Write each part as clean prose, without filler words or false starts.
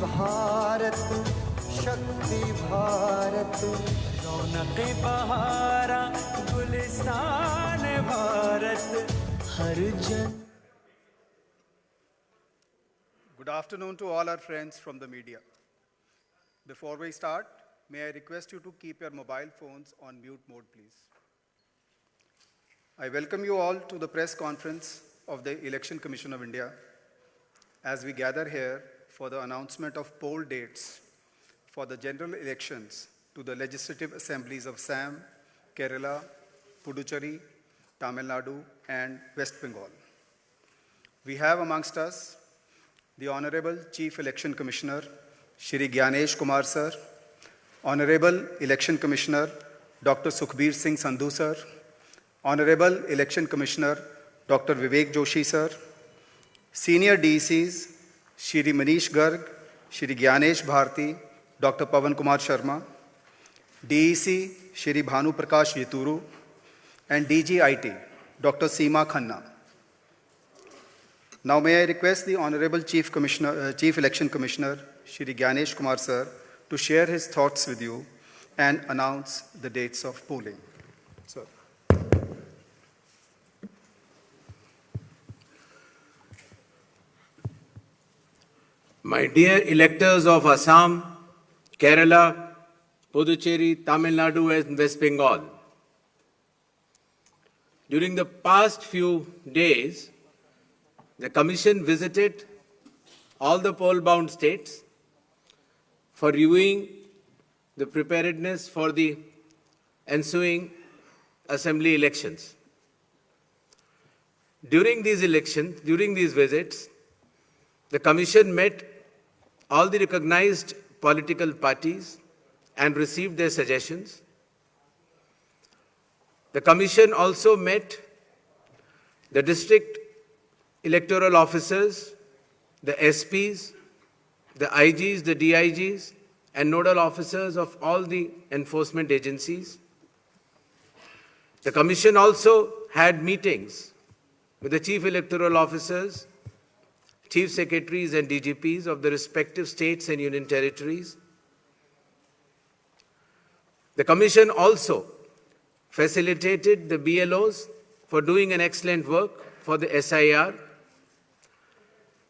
भारत शक्ति भारत रौनक बहारा गुलिस्तान भारत हर जन. Good afternoon to all our friends from the media. Before we start, may I request you to keep your mobile phones on mute mode, please. I welcome you all to the press conference of the Election Commission of India as we gather here for the announcement of poll dates for the general elections to the legislative assemblies of Assam, Kerala, Puducherry, Tamil Nadu, and West Bengal. We have amongst us the Honorable Chief Election Commissioner, Shri Gyanesh Kumar Sir, Honorable Election Commissioner, Dr. Sukhbir Singh Sandhu Sir, Honorable Election Commissioner, Dr. Vivek Joshi Sir, Senior DECs, Shri Manish Garg, Shri Gyanesh Bharti, Dr. Pawan Kumar Sharma, DEC, Shri Bhanu Prakash Yituru, and DG-IT, Dr. Seema Khanna. Now may I request the Honorable Chief Election Commissioner, Shri Gyanesh Kumar Sir, to share his thoughts with you and announce the dates of polling. Sir. My dear electors of Assam, Kerala, Puducherry, Tamil Nadu, and West Bengal, during the past few days, the Commission visited all the poll-bound states for reviewing the preparedness for the ensuing assembly elections. During these visits, the Commission met all the recognized political parties and received their suggestions. The Commission also met the district electoral officers, the SPs, the IGs, the DIGs, and nodal officers of all the enforcement agencies. The Commission also had meetings with the chief electoral officers, chief secretaries and DGPs of the respective states and union territories. The Commission also facilitated the BLOs for doing an excellent work for the SIR.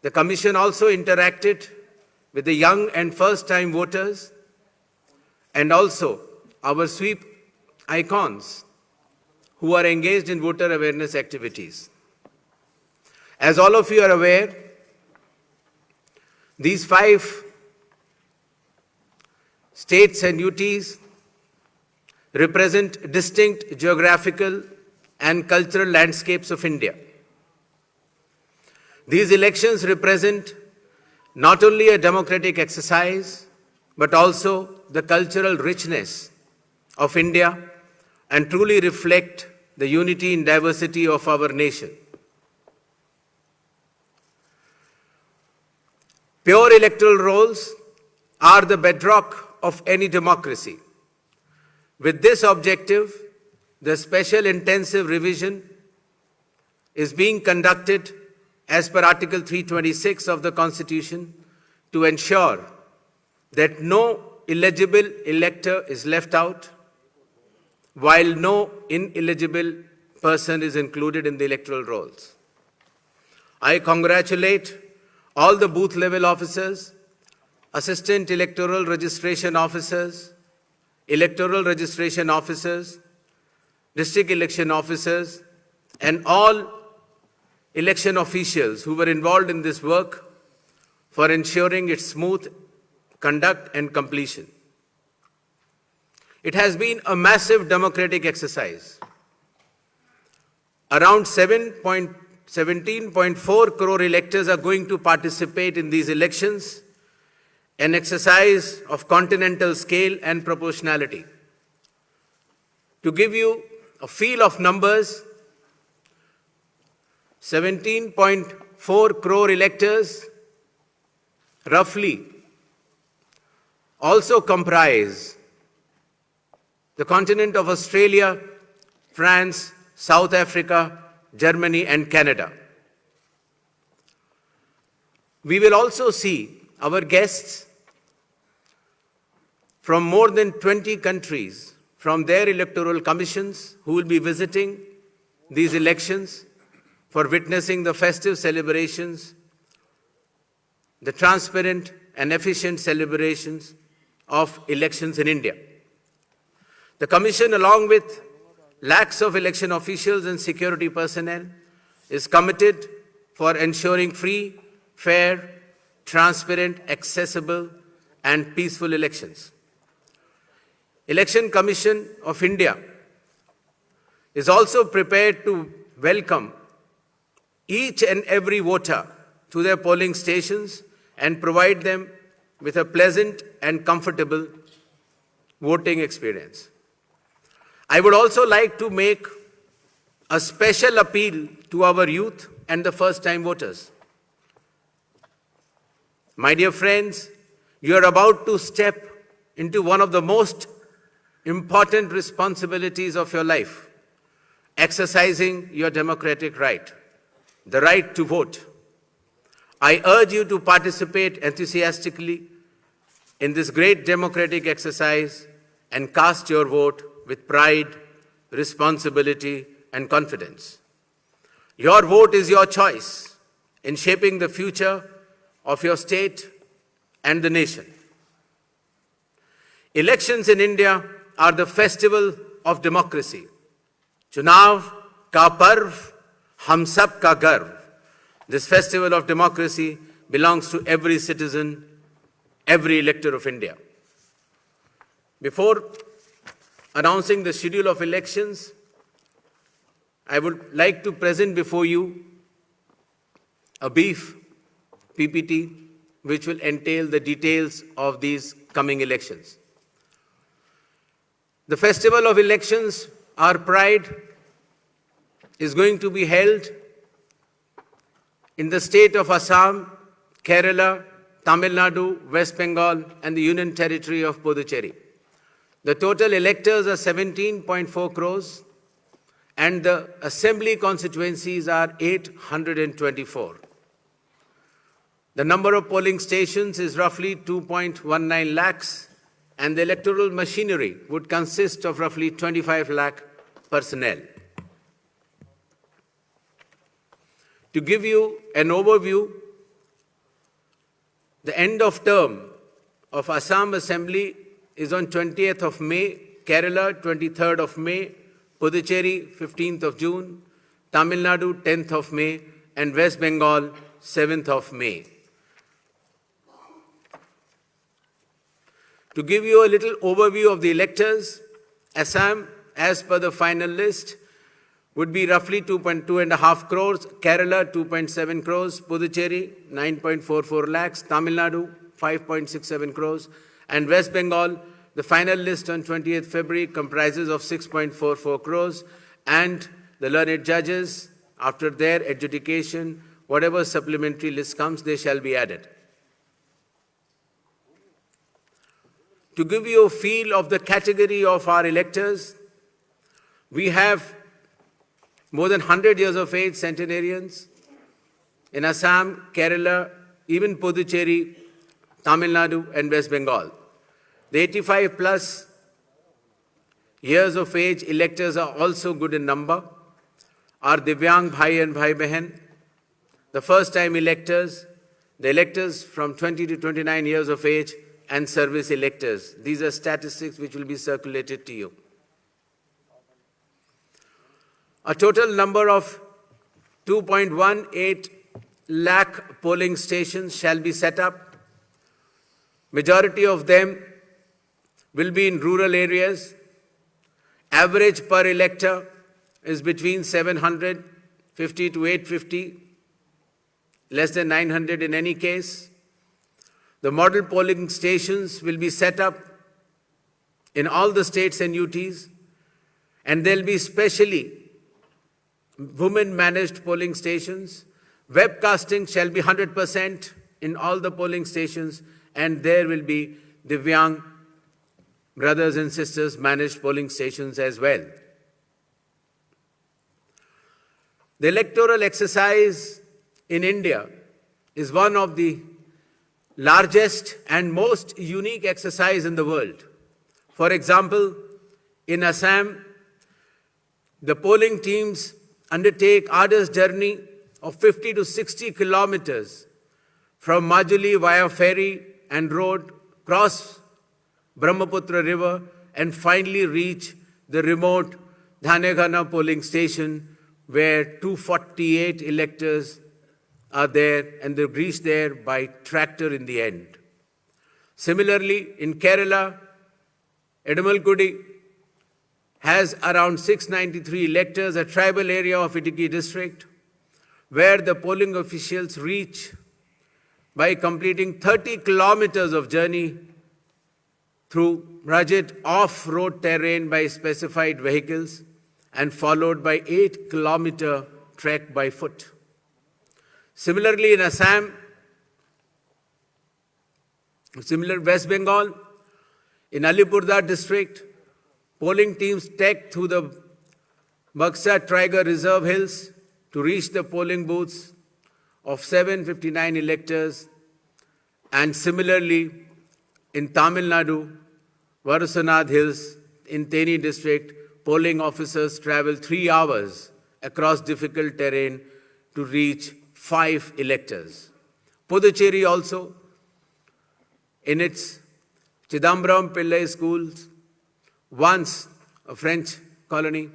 The Commission also interacted with the young and first-time voters and also our sweep icons who are engaged in voter awareness activities. As all of you are aware, these 5 states and UTs represent distinct geographical and cultural landscapes of India. These elections represent not only a democratic exercise, but also the cultural richness of India and truly reflect the unity and diversity of our nation. Pure electoral rolls are the bedrock of any democracy. With this objective, the special intensive revision is being conducted as per Article 326 of the Constitution to ensure that no illegible elector is left out, while no ineligible person is included in the electoral rolls. I congratulate all the booth level officers, assistant electoral registration officers, district election officers, and all election officials who were involved in this work for ensuring its smooth conduct and completion. It has been a massive democratic exercise. Around 17.4 crore electors are going to participate in these elections, an exercise of continental scale and proportionality. To give you a feel of numbers, 17.4 crore electors roughly also comprise the continent of Australia, France, South Africa, Germany, and Canada. We will also see our guests from more than 20 countries, from their electoral commissions, who will be visiting these elections for witnessing the festive celebrations, the transparent and efficient celebrations of elections in India. The Commission, along with lakhs of election officials and security personnel, is committed for ensuring free, fair, transparent, accessible, and peaceful elections. Election Commission of India is also prepared to welcome each and every voter to their polling stations and provide them with a pleasant and comfortable voting experience. I would also like to make a special appeal to our youth and the first-time voters. My dear friends, you are about to step into one of the most important responsibilities of your life, exercising your democratic right, the right to vote. I urge you to participate enthusiastically in this great democratic exercise and cast your vote with pride, responsibility, and confidence. Your vote is your choice in shaping the future of your state and the nation. Elections in India are the festival of democracy. Chunav ka parv, hum sab ka garv. This festival of democracy belongs to every citizen, every elector of India. Before announcing the schedule of elections, I would like to present before you a brief PPT which will entail the details of these coming elections. The festival of elections, our pride, is going to be held in the state of Assam, Kerala, Tamil Nadu, West Bengal, and the Union Territory of Puducherry. The total electors are 17.4 crores, and the assembly constituencies are 824. The number of polling stations is roughly 2.19 lakhs, and the electoral machinery would consist of roughly 25 lakh personnel. To give you an overview, the end of term of Assam Assembly is on 20th of May, Kerala 23rd of May, Puducherry 15th of June, Tamil Nadu 10th of May, and West Bengal 7th of May. To give you a little overview of the electors, Assam, as per the final list, would be roughly 2.5 crores, Kerala 2.7 crores, Puducherry 9.44 lakhs, Tamil Nadu 5.67 crores, and West Bengal, the final list on 20th February comprises of 6.44 crores, and the learned judges, after their adjudication, whatever supplementary list comes, they shall be added. To give you a feel of the category of our electors, we have more than 100 years of age centenarians in Assam, Kerala, even Puducherry, Tamil Nadu, and West Bengal. The 85 plus years of age electors are also good in number. Our Divyang Bhai and Bhai Behan, the first time electors, the electors from 20 to 29 years of age, and service electors. These are statistics which will be circulated to you. A total number of 2.18 lakh polling stations shall be set up. Majority of them will be in rural areas. Average per elector is between 750 to 850, less than 900 in any case. The model polling stations will be set up in all the states and UTs, and they'll be specially women-managed polling stations. Webcasting shall be 100% in all the polling stations, and there will be Divyang brothers and sisters managed polling stations as well. The electoral exercise in India is one of the largest and most unique exercise in the world. For example, in Assam, the polling teams undertake arduous journey of 50 to 60 kilometers from Majuli via ferry and road, cross Brahmaputra River, and finally reach the remote Dhanegana polling station where 248 electors are there, and they reach there by tractor in the end. Similarly, in Kerala, Edamalkudi has around 693 electors, a tribal area of Idukki district, where the polling officials reach by completing 30 kilometers of journey through rugged off-road terrain by specified vehicles and followed by 8-kilometer trek by foot. Similarly, in Assam, West Bengal, in Alipurduar district, polling teams trek through the Buxa Tiger Reserve Hills to reach the polling booths of 759 electors. And similarly, in Tamil Nadu, Varusanad Hills, in Theni district, polling officers travel 3 hours across difficult terrain to reach 5 electors. Puducherry also, in its Chidambaram Pillai schools, once a French colony,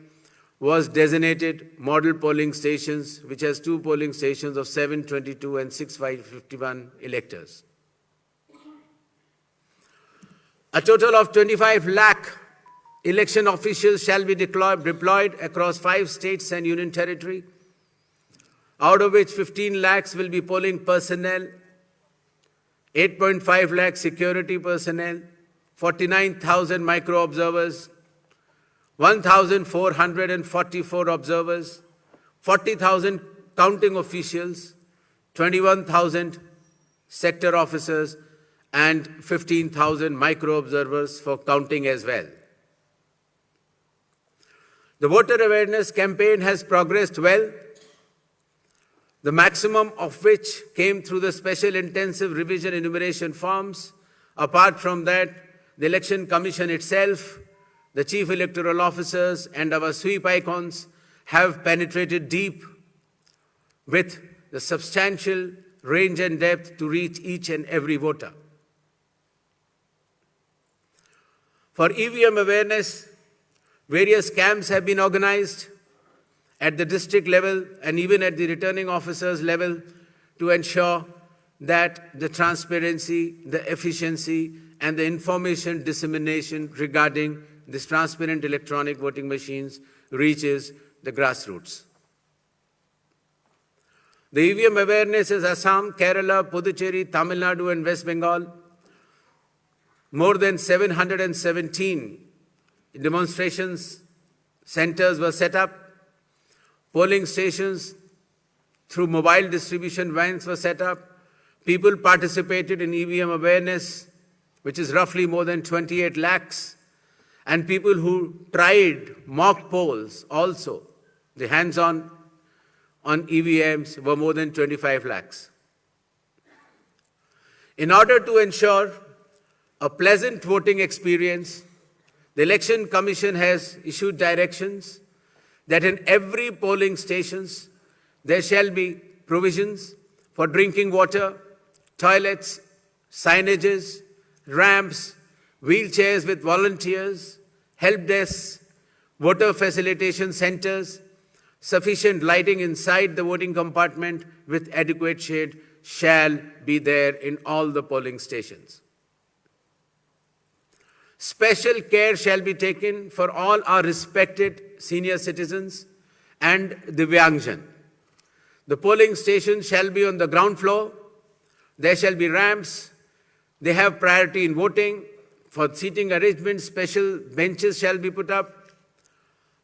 was designated model polling stations, which has 2 polling stations of 722 and 651 electors. A total of 25 lakh election officials shall be deployed across 5 states and union territory, out of which 15 lakhs will be polling personnel, 8.5 lakh security personnel, 49,000 micro-observers, 1,444 observers, 40,000 counting officials, 21,000 sector officers, and 15,000 micro-observers for counting as well. The voter awareness campaign has progressed well, the maximum of which came through the special intensive revision enumeration forms. Apart from that, the Election Commission itself, the Chief Electoral Officers, and our sweep icons have penetrated deep with the substantial range and depth to reach each and every voter. For EVM awareness, various camps have been organized at the district level and even at the returning officers level to ensure that the transparency, the efficiency, and the information dissemination regarding these transparent electronic voting machines reaches the grassroots. The EVM awareness is Assam, Kerala, Puducherry, Tamil Nadu, and West Bengal. More than 717 demonstrations centers were set up. Polling stations through mobile distribution vans were set up. People participated in EVM awareness, which is roughly more than 28 lakhs. And people who tried mock polls also, the hands-on on EVMs, were more than 25 lakhs. In order to ensure a pleasant voting experience, the Election Commission has issued directions that in every polling stations there shall be provisions for drinking water, toilets, signages, ramps, wheelchairs with volunteers, help desks, voter facilitation centers, sufficient lighting inside the voting compartment with adequate shade shall be there in all the polling stations. Special care shall be taken for all our respected senior citizens and Divyangjan. The polling station shall be on the ground floor. There shall be ramps. They have priority in voting. For seating arrangements, special benches shall be put up.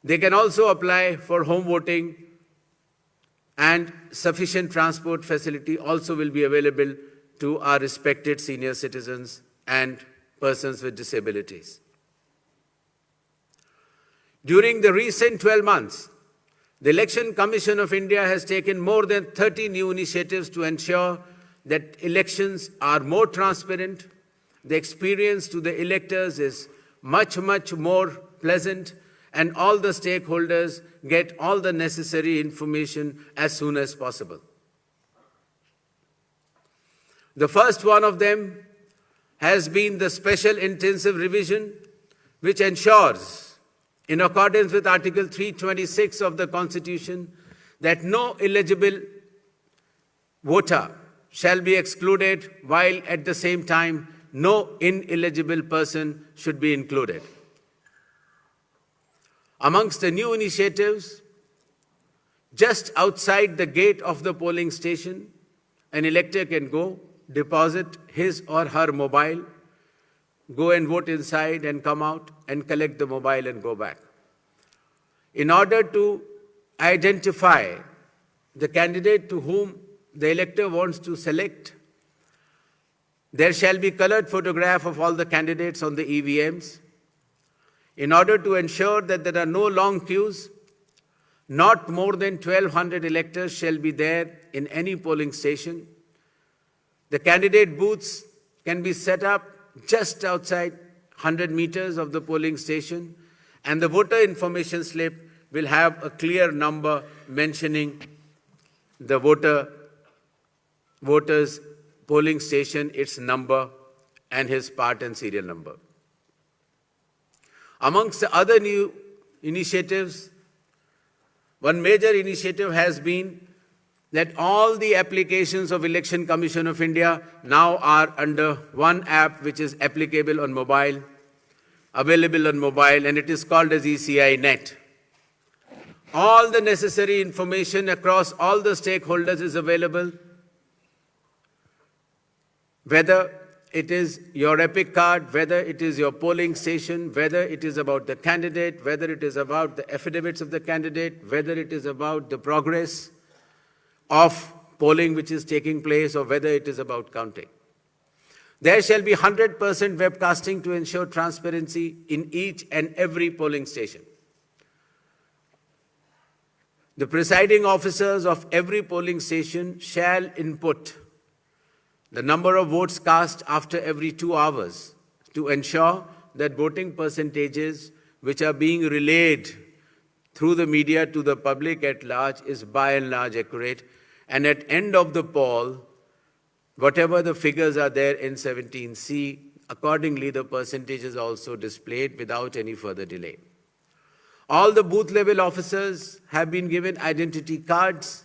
They can also apply for home voting, and sufficient transport facility also will be available to our respected senior citizens and persons with disabilities. During the recent 12 months, the Election Commission of India has taken more than 30 new initiatives to ensure that elections are more transparent, the experience to the electors is much, much more pleasant, and all the stakeholders get all the necessary information as soon as possible. The first one of them has been the special intensive revision, which ensures, in accordance with Article 326 of the Constitution, that no eligible voter shall be excluded, while at the same time no ineligible person should be included. Amongst the new initiatives, just outside the gate of the polling station, an elector can go, deposit his or her mobile, go and vote inside and come out and collect the mobile and go back. In order to identify the candidate to whom the elector wants to select, there shall be colored photograph of all the candidates on the EVMs. In order to ensure that there are no long queues, not more than 1,200 electors shall be there in any polling station. The candidate booths can be set up just outside 100 meters of the polling station, and the voter information slip will have a clear number mentioning the voter's polling station, its number, and his part and serial number. Amongst the other new initiatives, one major initiative has been that all the applications of Election Commission of India now are under one app which is applicable on mobile, available on mobile, and it is called as ECI Net. All the necessary information across all the stakeholders is available, whether it is your EPIC card, whether it is your polling station, whether it is about the candidate, whether it is about the affidavits of the candidate, whether it is about the progress of polling which is taking place, or whether it is about counting. There shall be 100% webcasting to ensure transparency in each and every polling station. The presiding officers of every polling station shall input the number of votes cast after every 2 hours to ensure that voting percentages which are being relayed through the media to the public at large is by and large accurate. And at end of the poll, whatever the figures are there in 17C, accordingly the percentage is also displayed without any further delay. All the booth level officers have been given identity cards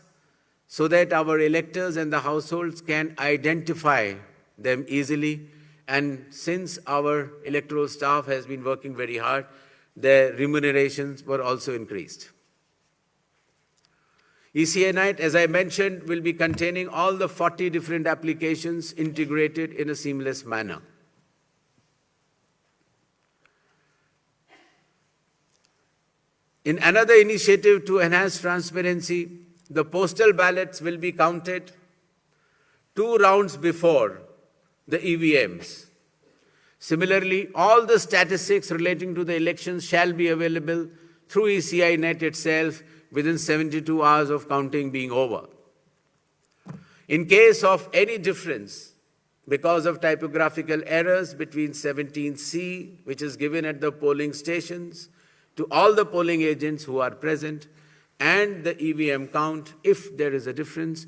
so that our electors and the households can identify them easily. And since our electoral staff has been working very hard, their remunerations were also increased. ECI Net, as I mentioned, will be containing all the 40 different applications integrated in a seamless manner. In another initiative to enhance transparency, the postal ballots will be counted 2 rounds before the EVMs. Similarly, all the statistics relating to the elections shall be available through ECI Net itself within 72 hours of counting being over. In case of any difference because of typographical errors between 17C, which is given at the polling stations, to all the polling agents who are present, and the EVM count, if there is a difference,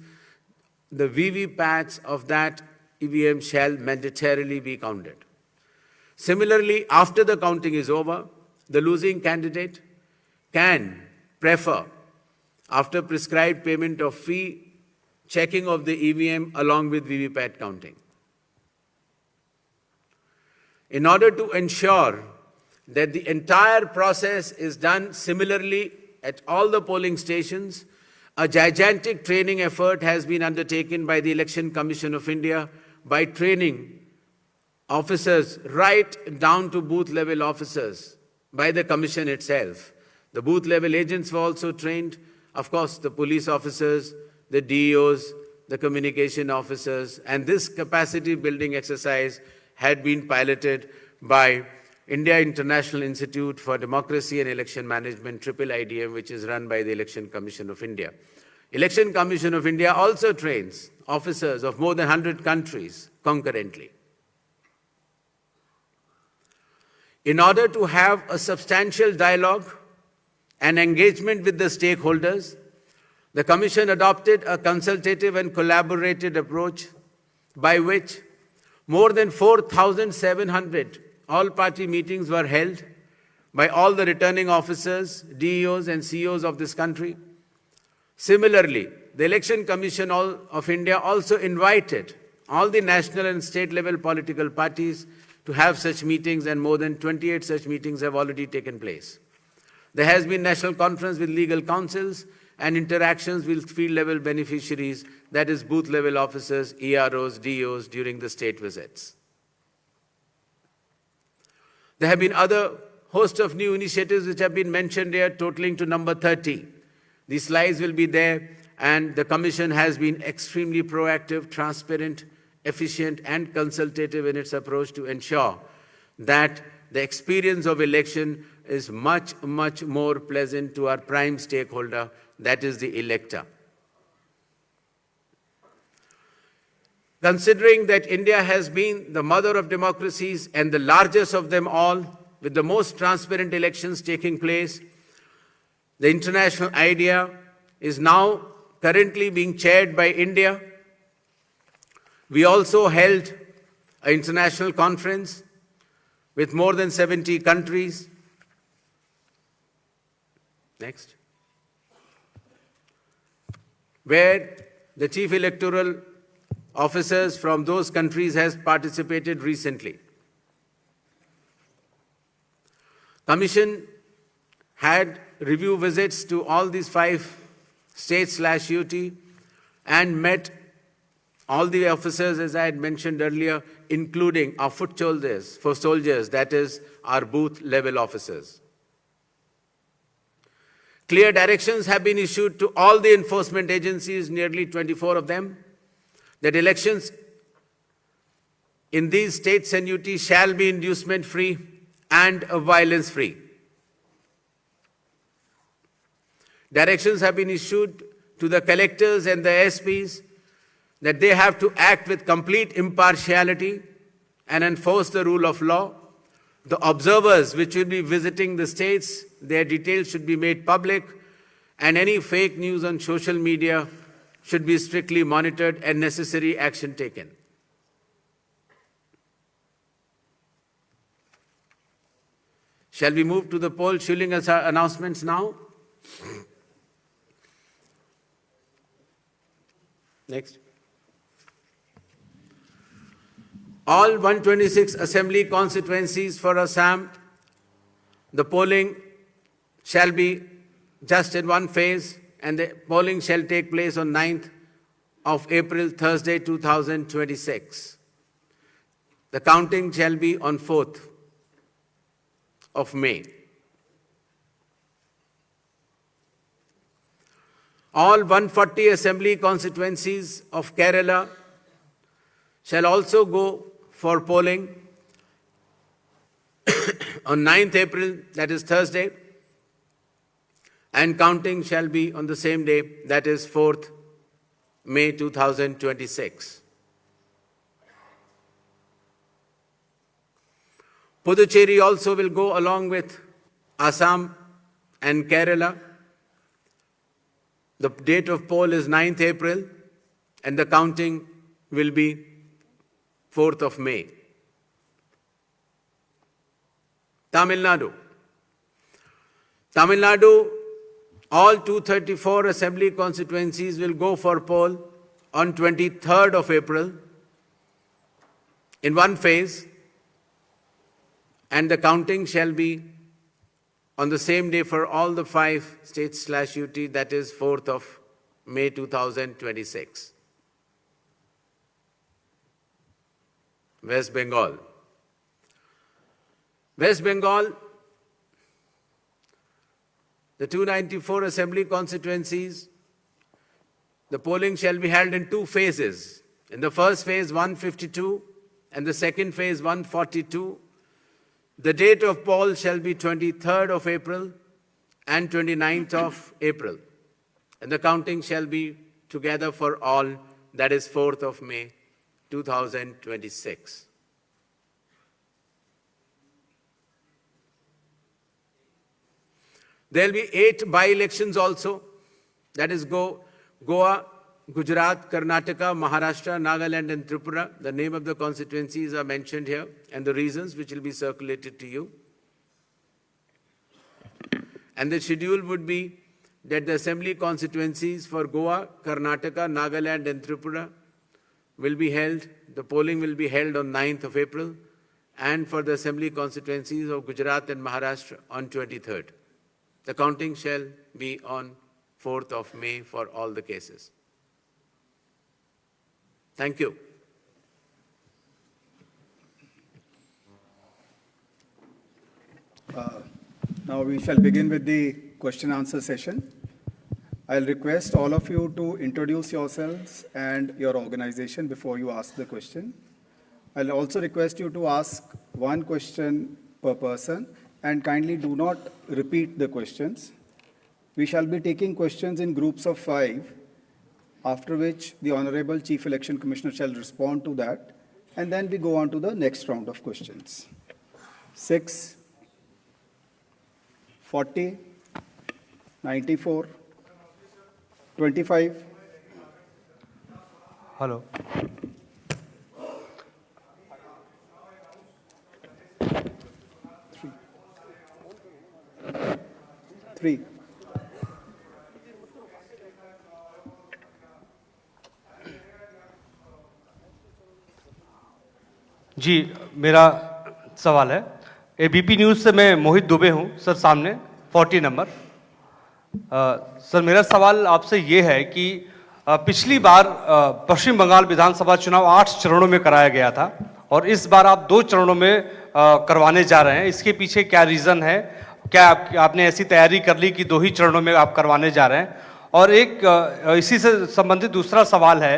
the VVPATs of that EVM shall mandatorily be counted. Similarly, after the counting is over, the losing candidate can prefer, after prescribed payment of fee, checking of the EVM along with VVPAT counting. In order to ensure that the entire process is done similarly at all the polling stations, a gigantic training effort has been undertaken by the Election Commission of India by training officers right down to booth level officers by the Commission itself. The booth level agents were also trained, of course, the police officers, the DEOs, the communication officers, and this capacity building exercise had been piloted by India International Institute for Democracy and Election Management, IIIDM, which is run by the Election Commission of India. Election Commission of India also trains officers of more than 100 countries concurrently. In order to have a substantial dialogue and engagement with the stakeholders, the Commission adopted a consultative and collaborative approach by which more than 4,700 all-party meetings were held by all the returning officers, DEOs and CEOs of this country. Similarly, the Election Commission of India also invited all the national and state-level political parties to have such meetings, and more than 28 such meetings have already taken place. There has been national conference with legal councils and interactions with field-level beneficiaries, that is booth-level officers, EROs, DEOs, during the state visits. There have been other host of new initiatives which have been mentioned here, totaling to number 30. These slides will be there, and the Commission has been extremely proactive, transparent, efficient, and consultative in its approach to ensure that the experience of election is much, much more pleasant to our prime stakeholder, that is the elector. Considering that India has been the mother of democracies and the largest of them all, with the most transparent elections taking place, the international idea is now currently being chaired by India. We also held an international conference with more than 70 countries. Next. Where the chief electoral officers from those countries has participated recently. Commission had review visits to all these 5 states/UT and met all the officers, as I had mentioned earlier, including our foot soldiers, that is our booth-level officers. Clear directions have been issued to all the enforcement agencies, nearly 24 of them, that elections in these states and UT shall be inducement-free and violence-free. Directions have been issued to the collectors and the SPs that they have to act with complete impartiality and enforce the rule of law. The observers which will be visiting the states, their details should be made public, and any fake news on social media should be strictly monitored and necessary action taken. Shall we move to the poll shilling announcements now? Next. All 126 assembly constituencies for Assam, the polling shall be just in one phase, and the polling shall take place on 9th of April, Thursday, 2026. The counting shall be on 4th of May. All 140 assembly constituencies of Kerala shall also go for polling on 9th April, that is Thursday, and counting shall be on the same day, that is 4th May 2026. Puducherry also will go along with Assam and Kerala. The date of poll is 9th April, and the counting will be 4th of May. Tamil Nadu. Tamil Nadu, all 234 assembly constituencies will go for poll on 23rd of April in one phase, and the counting shall be on the same day for all the 5 states/UT, that is 4th of May 2026. West Bengal. West Bengal, the 294 assembly constituencies, the polling shall be held in 2 phases. In the first phase, 152, and the second phase, 142. The date of poll shall be 23rd of April and 29th of April. And the counting shall be together for all, that is 4th of May, 2026. There will be 8 by-elections also, that is Goa, Gujarat, Karnataka, Maharashtra, Nagaland and Tripura. The name of the constituencies are mentioned here and the reasons which will be circulated to you. And the schedule would be that the assembly constituencies for Goa, Karnataka, Nagaland and Tripura will be held, the polling will be held on 9th of April, and for the assembly constituencies of Gujarat and Maharashtra on 23rd. The counting shall be on 4th of May for all the cases. Thank you. Now we shall begin with the question answer session. I'll request all of you to introduce yourselves and your organization before you ask the question. I'll also request you to ask one question per person and kindly do not repeat the questions. We shall be taking questions in groups of 5, after which the Honorable Chief Election Commissioner shall respond to that, and then we go on to the next round of questions. 6, 40, 94, 25. Hello. 3. जी, मेरा सवाल है ABP news से मैं मोहित दुबे हूं sir, सामने 40 number. Sir मेरा सवाल आपसे ये है कि पिछली बार पश्चिम बंगाल विधानसभा चुनाव 8 चरणों में कराया गया था और इस बार आप 2 चरणों में करवाने जा रहे हैं। इसके पीछे क्या रीज़न है? क्या आपने ऐसी तैयारी कर ली कि 2 ही चरणों में आप करवाने जा रहे हैं? और एक इसी से संबंधित दूसरा सवाल है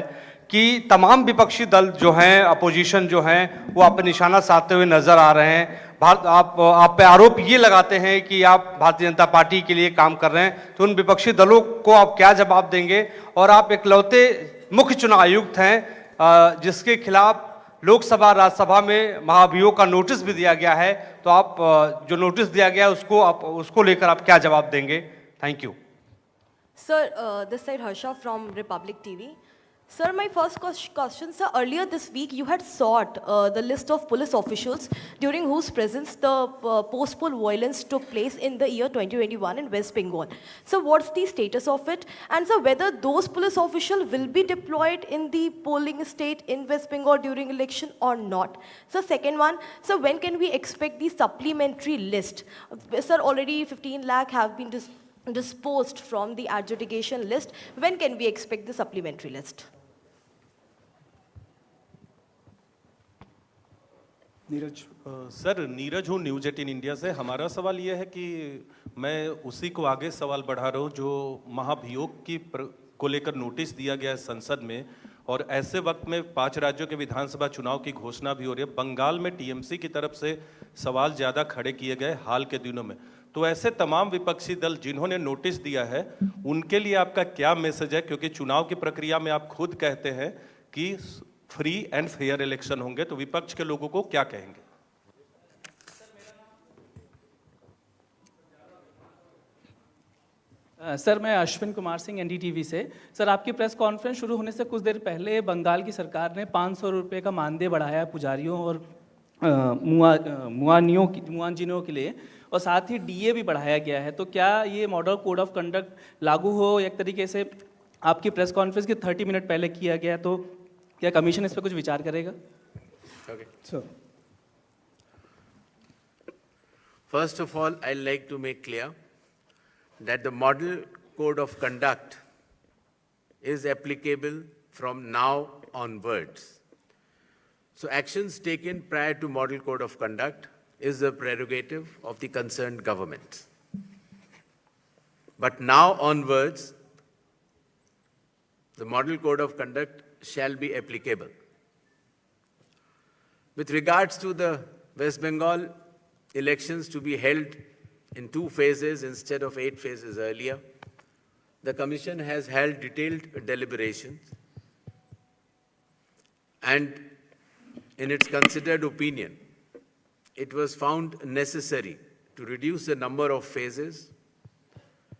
कि तमाम विपक्षी दल जो हैं, अपोजिशन जो हैं, वो आप पे निशाना साधते हुए नजर आ रहे हैं। आप पे आरोप ये लगाते हैं कि आप भारतीय जनता पार्टी के लिए काम कर रहे हैं, तो उन विपक्षी दलों को आप क्या जवाब देंगे? और आप इकलौते मुख्य चुनाव आयुक्त हैं जिसके खिलाफ लोकसभा राज्यसभा में महाभियोग का नोटिस भी दिया गया है, तो आप जो नोटिस दिया गया है उसको लेकर आप क्या जवाब देंगे? Thank you sir. This side Harsha from Republic TV. Sir, my first question, sir, earlier this week you had sought the list of police officials during whose presence the post-poll violence took place in the year 2021 in West Bengal. So what's the status of it? And sir, whether those police officials will be deployed in the polling state in West Bengal during election or not? So second one, so when can we expect the supplementary list? Sir, already 15 lakh have been disposed from the adjudication list. When can we expect the supplementary list? Neeraj. Sir Neeraj हूँ news 18 India से। हमारा सवाल ये है कि मैं उसी को आगे सवाल बढ़ा रहा हूँ जो महाभियोग को लेकर नोटिस दिया गया है संसद में, और ऐसे वक्त में 5 राज्यों के विधानसभा चुनाव की घोषणा भी हो रही है। बंगाल में टीएमसी की तरफ से सवाल ज़्यादा खड़े किए गए हाल के दिनों में, तो ऐसे तमाम विपक्षी दल जिन्होंने नोटिस दिया है उनके लिए आपका क्या मैसेज है? क्योंकि चुनाव की प्रक्रिया में आप खुद कहते हैं कि फ्री एंड फेयर इलेक्शन होंगे, तो विपक्ष के लोगों को क्या कहेंगे? सर मैं अश्विन कुमार सिंह एनडीटीवी से। सर आपकी प्रेस कॉन्फ्रेंस शुरू होने से कुछ देर पहले बंगाल की सरकार ने 500 रुपये का मानदेय बढ़ाया है पुजारियों और मुआजिनों के लिए, और साथ ही डीए भी बढ़ाया गया है। तो क्या ये मॉडल कोड ऑफ कंडक्ट लागू हो एक तरीके से आपकी प्रेस कॉन्फ्रेंस के 30 मिनट पहले किया गया, तो क्या कमीशन इस पर कुछ विचार करेगा? Okay. Sir. First of all, I'd like to make clear that the model code of conduct is applicable from now onwards. So actions taken prior to model code of conduct is the prerogative of the concerned government. But now onwards, the model code of conduct shall be applicable. With regards to the West Bengal elections to be held in 2 phases instead of 8 phases earlier, the Commission has held detailed deliberations, and in its considered opinion, it was found necessary to reduce the number of phases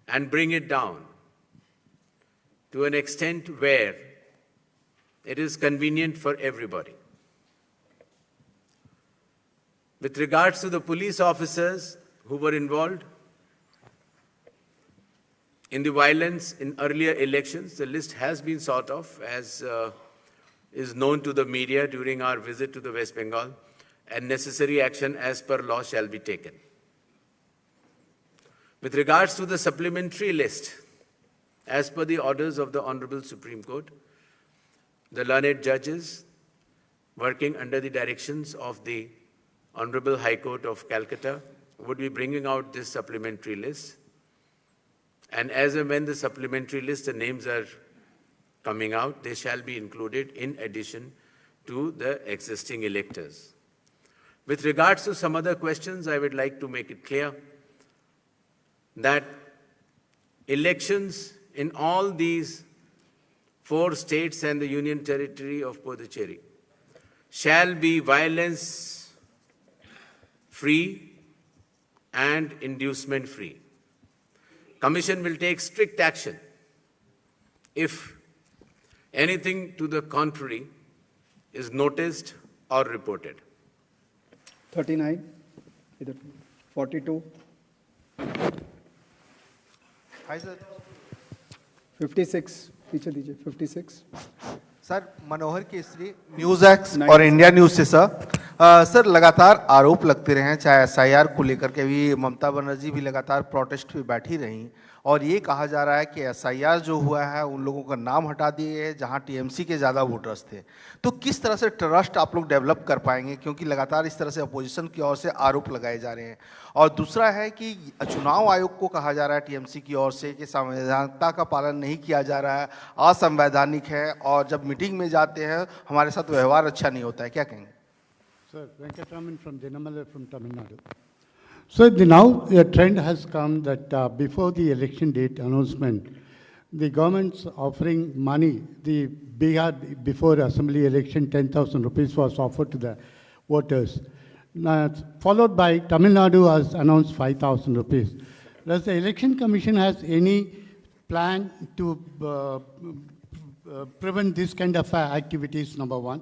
and bring it down to an extent where it is convenient for everybody. With regards to the police officers who were involved in the violence in earlier elections, the list has been sort of, as is known to the media during our visit to the West Bengal, and necessary action as per law shall be taken. With regards to the supplementary list, as per the orders of the Honorable Supreme Court, the learned judges working under the directions of the Honorable High Court of Calcutta would be bringing out this supplementary list. And as and when the supplementary list, the names are coming out, they shall be included in addition to the existing electors. With regards to some other questions, I would like to make it clear that elections in all these 4 states and the Union Territory of Puducherry shall be violence-free and inducement-free. Commission will take strict action if anything to the contrary is noticed or reported. 39, 42, hi sir 56, पीछे दीजिए 56. Sir मनोहर Kesari news x और India news से sir लगातार आरोप लगते रहे हैं, चाहे एसआईआर को लेकर के भी ममता बनर्जी भी लगातार प्रोटेस्ट पे बैठी रहीं, और ये कहा जा रहा है कि एसआईआर जो हुआ है उन लोगों का नाम हटा दिए हैं जहां टीएमसी के ज़्यादा वोटर्स थे। तो किस तरह से ट्रस्ट आप लोग डेवलप कर पाएंगे, क्योंकि लगातार इस तरह से अपोजिशन की ओर से आरोप लगाए जा रहे हैं। और दूसरा है कि चुनाव आयोग को कहा जा रहा है टीएमसी की ओर से कि संवैधानिकता का पालन नहीं किया जा रहा है, असंवैधानिक है, और जब मीटिंग में जाते हैं हमारे साथ व्यवहार अच्छा नहीं होता है, क्या कहेंगे? Sir, Venkataraman from Dinamala from Tamil Nadu. So now a trend has come that before the election date announcement, the government's offering money. The Bihar, before assembly election, 10,000 rupees was offered to the voters. Now, followed by Tamil Nadu has announced 5,000 rupees. Does the election commission has any plan to prevent this kind of activities, number one?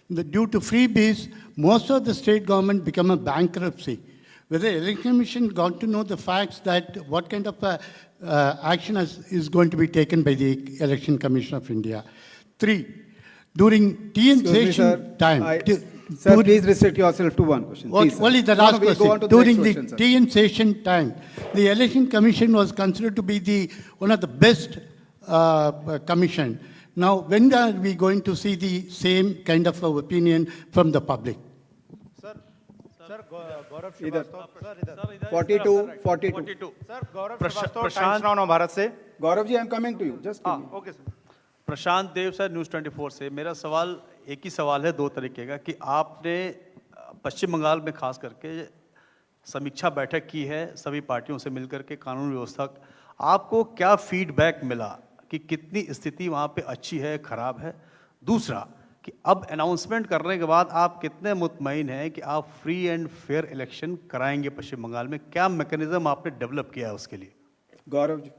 Due to freebies, most of the state government become a bankruptcy. Whether the election commission got to know the facts that what kind of action is going to be taken by the Election Commission of India. 3, during TN session time. Sir, please restrict yourself to one question. Please, only the last question. During the TN session time, the Election Commission was considered to be one of the best commission. Now, when are we going to see the same kind of opinion from the public? Sir Gaurav इधर Srivastava 42. Sir Gaurav Srivastava Times Now Nav Bharat से। Gaurav ji, I am coming to you, just okay sir. Prashant Dev sir, news 24 से। मेरा सवाल एक ही सवाल है, 2 तरीके का, कि आपने पश्चिम बंगाल में खास करके समीक्षा बैठक की है सभी पार्टियों से मिलकर के, कानून व्यवस्था, आपको क्या फीडबैक मिला कि कितनी स्थिति वहाँ पे अच्छी है, खराब है? दूसरा कि अब अनाउंसमेंट करने के बाद आप कितने मुतमईन हैं कि आप फ्री एंड फेयर इलेक्शन कराएंगे पश्चिम बंगाल में? क्या मैकेनिज्म आपने डेवलप किया है उसके लिए? गौरव जी।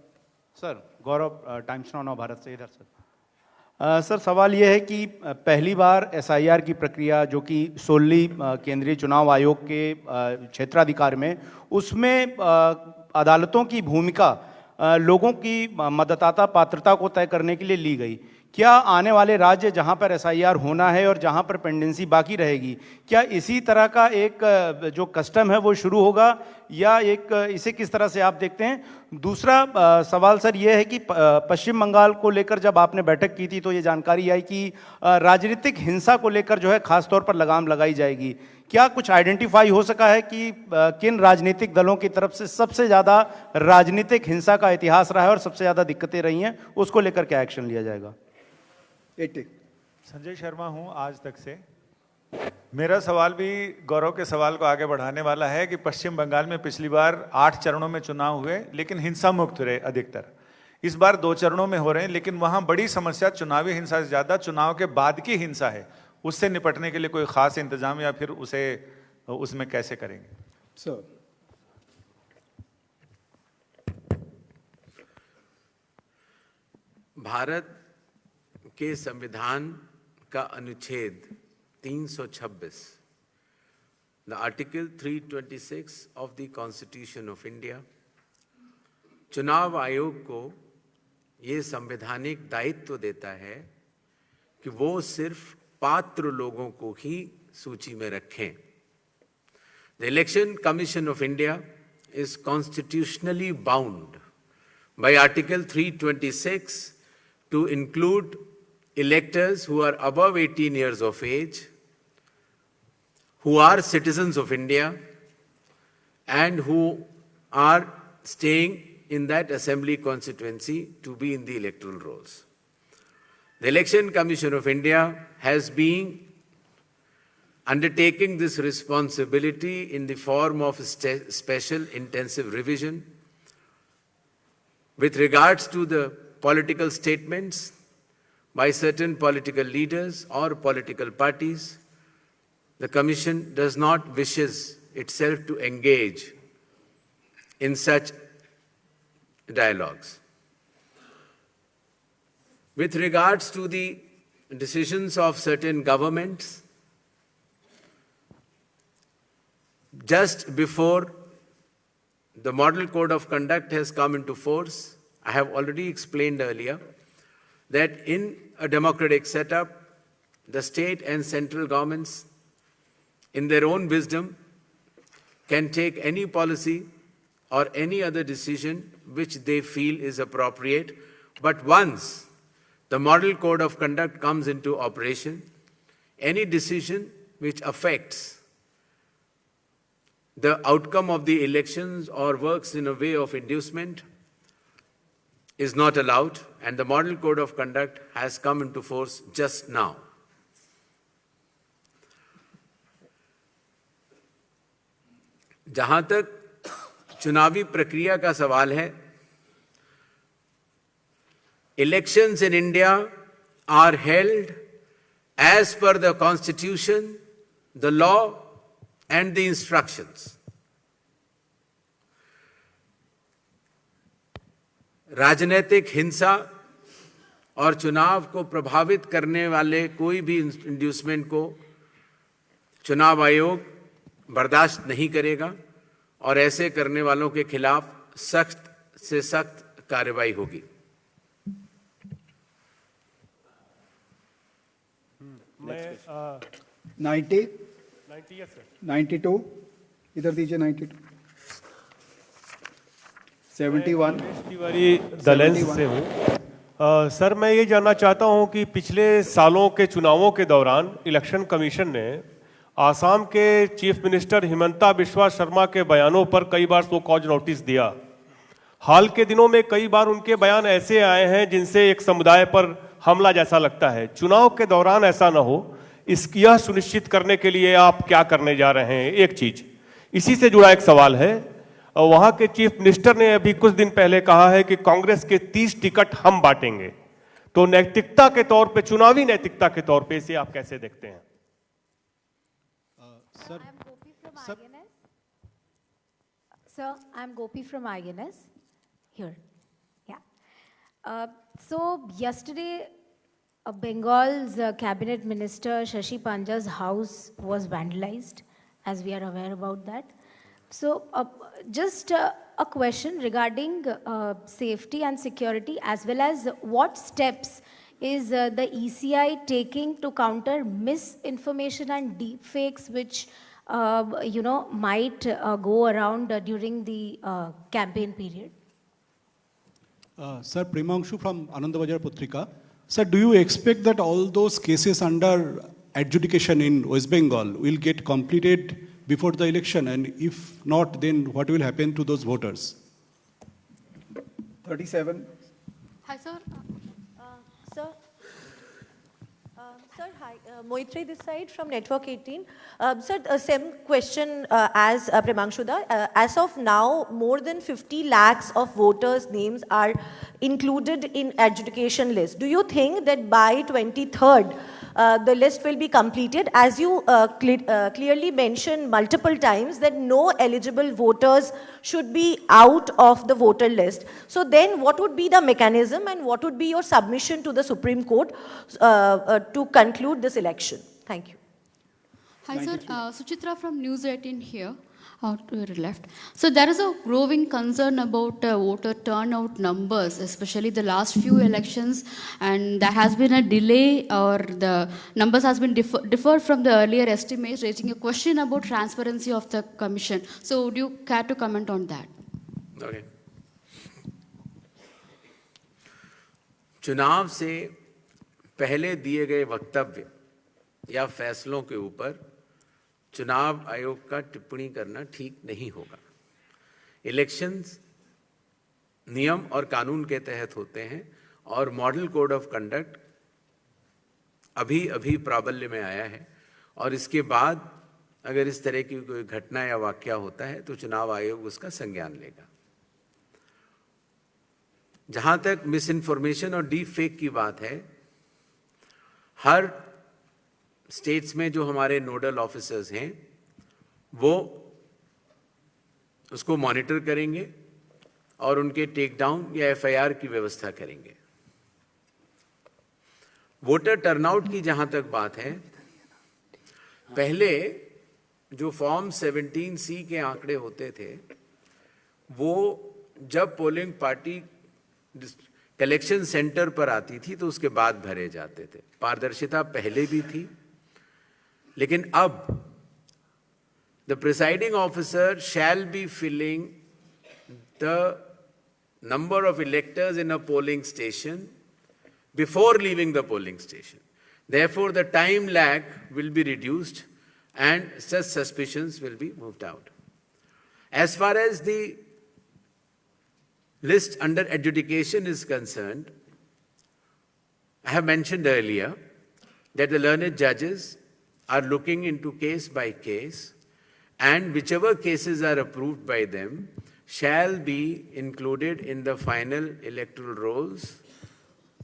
सर गौरव टाइम्स नाउ भारत से। इधर सर सर सवाल ये है कि पहली बार एसआईआर की प्रक्रिया जो कि सोलली केंद्रीय चुनाव आयोग के क्षेत्राधिकार में, उसमें अदालतों की भूमिका लोगों की मतदाता पात्रता को तय करने के लिए ली गई। क्या आने वाले राज्य जहां पर एसआईआर होना है और जहां पर पेंडेंसी बाकी रहेगी, क्या इसी तरह का एक जो कस्टम है वो शुरू होगा, या एक इसे किस तरह से आप देखते हैं? दूसरा सवाल सर ये है कि पश्चिम बंगाल को लेकर जब आपने बैठक की थी तो ये जानकारी आई कि राजनीतिक हिंसा को लेकर जो है खास तौर पर लगाम लगाई जाएगी। क्या कुछ आइडेंटिफाई हो सका है कि किन राजनीतिक दलों की तरफ से सबसे ज़्यादा राजनीतिक हिंसा का इतिहास रहा है और सबसे ज़्यादा दिक्कतें रही हैं, उसको लेकर क्या एक्शन लिया जाएगा? 80। संजय शर्मा हूं आज तक से। मेरा सवाल भी गौरव के सवाल को आगे बढ़ाने वाला है कि पश्चिम बंगाल में पिछली बार 8 चरणों में चुनाव हुए, लेकिन हिंसा मुक्त रहे अधिकतर। इस बार 2 चरणों में हो रहे हैं, लेकिन वहां बड़ी समस्या चुनावी हिंसा से ज्यादा चुनाव के बाद की हिंसा है। उससे निपटने के लिए कोई खास इंतजाम या फिर उसमें कैसे करेंगे? सर, भारत के संविधान का अनुच्छेद 326, the article 326 of the constitution of India, चुनाव आयोग को ये संवैधानिक दायित्व देता है कि वो सिर्फ पात्र लोगों को ही सूची में रखें। The election commission of India is constitutionally bound by Article 326 to include electors who are above 18 years of age, who are citizens of India, and who are staying in that assembly constituency to be in the electoral rolls. The Election Commission of India has been undertaking this responsibility in the form of special intensive revision with regards to the political statements by certain political leaders or political parties. The Commission does not wishes itself to engage in such dialogues. With regards to the decisions of certain governments, just before the Model Code of Conduct has come into force, I have already explained earlier that in a democratic setup, the state and central governments, in their own wisdom, can take any policy or any other decision which they feel is appropriate. But once the Model Code of Conduct comes into operation, any decision which affects the outcome of the elections or works in a way of inducement is not allowed, and the Model Code of Conduct has come into force just now. जहां तक चुनावी प्रक्रिया का सवाल है, elections in India are held as per the Constitution, the law, and the instructions. राजनीतिक हिंसा और चुनाव को प्रभावित करने वाले कोई भी इंड्यूसमेंट को चुनाव आयोग बर्दाश्त नहीं करेगा और ऐसे करने वालों के खिलाफ सख्त से सख्त कार्रवाई होगी। 90, 92, इधर दीजिए 92, 71, तिवारी दलेंस से हूँ। सर, मैं ये जानना चाहता हूँ कि पिछले सालों के चुनावों के दौरान इलेक्शन कमीशन ने आसाम के चीफ मिनिस्टर हिमंता बिस्वा शर्मा के बयानों पर कई बार सो कॉज नोटिस दिया। हाल के दिनों में कई बार उनके बयान ऐसे आए हैं जिनसे एक समुदाय पर हमला जैसा लगता है। चुनाव के दौरान ऐसा ना हो, यह सुनिश्चित करने के लिए आप क्या करने जा रहे हैं? एक चीज इसी से जुड़ा एक सवाल है, वहां के चीफ मिनिस्टर ने अभी कुछ दिन पहले कहा है कि कांग्रेस के 30 टिकट हम बांटेंगे, तो नैतिकता के तौर पे, चुनावी नैतिकता के तौर पे इसे आप कैसे देखते हैं? Sir, I'm Gopi from INS. Here. Yeah. So yesterday, Bengal's cabinet minister Shashi Panja's house was vandalized, as we are aware about that. So just a question regarding safety and security, as well as what steps is the ECI taking to counter misinformation and deepfakes, which might go around during the campaign period? Sir, Premanshu from Anandabajar Putrika. Sir, do you expect that all those cases under adjudication in West Bengal will get completed before the election? And if not, then what will happen to those voters? 37. Hi, sir. Sir, hi. Moitri this side from Network 18. Sir, same question as Premanshuda. As of now, more than 50 lakhs of voters' names are included in adjudication list. Do you think that by 23rd, the list will be completed? As you clearly mentioned multiple times that no eligible voters should be out of the voter list. So then what would be the mechanism and what would be your submission to the Supreme Court to conclude this election? Thank you. Hi, sir. Suchitra from News 18 here, out to your left. So there is a growing concern about voter turnout numbers, especially the last few elections, and there has been a delay or the numbers has been differed from the earlier estimates, raising a question about transparency of the commission. So would you care to comment on that? Okay. चुनाव से पहले दिए गए वक्तव्य या फैसलों के ऊपर चुनाव आयोग का टिप्पणी करना ठीक नहीं होगा। इलेक्शंस नियम और कानून के तहत होते हैं और मॉडल कोड ऑफ कंडक्ट अभी प्राबल्य में आया है और इसके बाद अगर इस तरह की कोई घटना या वाकया होता है तो चुनाव आयोग उसका संज्ञान लेगा। जहां तक मिस इन्फॉर्मेशन और डीप फेक की बात है, हर स्टेट्स में जो हमारे नोडल ऑफिसर्स हैं वो उसको मॉनिटर करेंगे और उनके टेक डाउन या एफआईआर की व्यवस्था करेंगे। वोटर टर्नआउट की जहां तक बात है, पहले जो फॉर्म 17C के आंकड़े होते थे वो जब पोलिंग पार्टी कलेक्शन सेंटर पर आती थी तो उसके बाद भरे जाते थे। पारदर्शिता पहले भी थी, लेकिन अब the presiding officer shall be filling the number of electors in a polling station before leaving the polling station. Therefore, the time lag will be reduced and such suspicions will be moved out. As far as the list under adjudication is concerned, I have mentioned earlier that the learned judges are looking into case by case, and whichever cases are approved by them shall be included in the final electoral rolls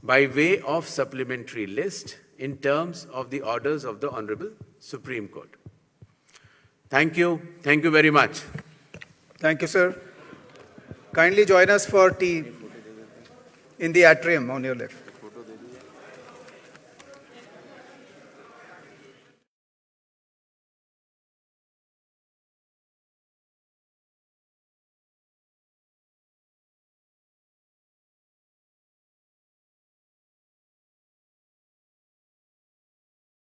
by way of supplementary list in terms of the orders of the Honorable Supreme Court. Thank you. Thank you very much. Thank you, sir. Kindly join us for tea in the atrium on your left.